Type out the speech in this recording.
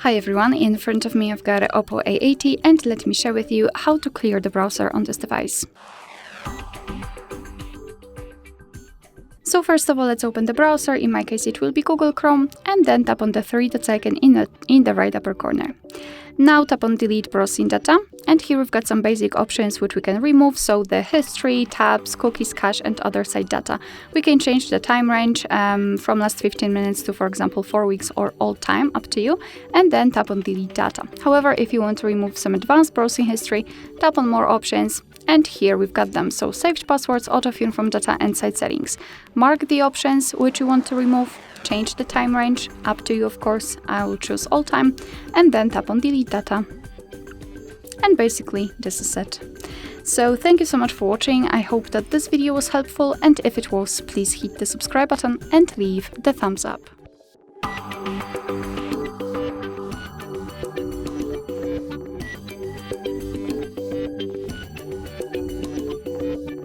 Hi everyone, in front of me I've got an OPPO A80 and let me share with you how to clear the browser on this device. So first of all, let's open the browser. In my case it will be Google Chrome, and then tap on the three-dot icon in the right upper corner. Now tap on delete browsing data, and here we've got some basic options which we can remove, so the history, tabs, cookies, cache and other site data. We can change the time range from last 15 minutes to, for example, 4 weeks or all time, up to you, and then tap on delete data. However, if you want to remove some advanced browsing history, tap on more options, and here we've got them. So saved passwords, autofill from data and site settings. Mark the options which you want to remove, change the time range, up to you of course. I will choose all time and then tap on delete data. And basically this is it. So thank you so much for watching. I hope that this video was helpful, and if it was, please hit the subscribe button and leave the thumbs up.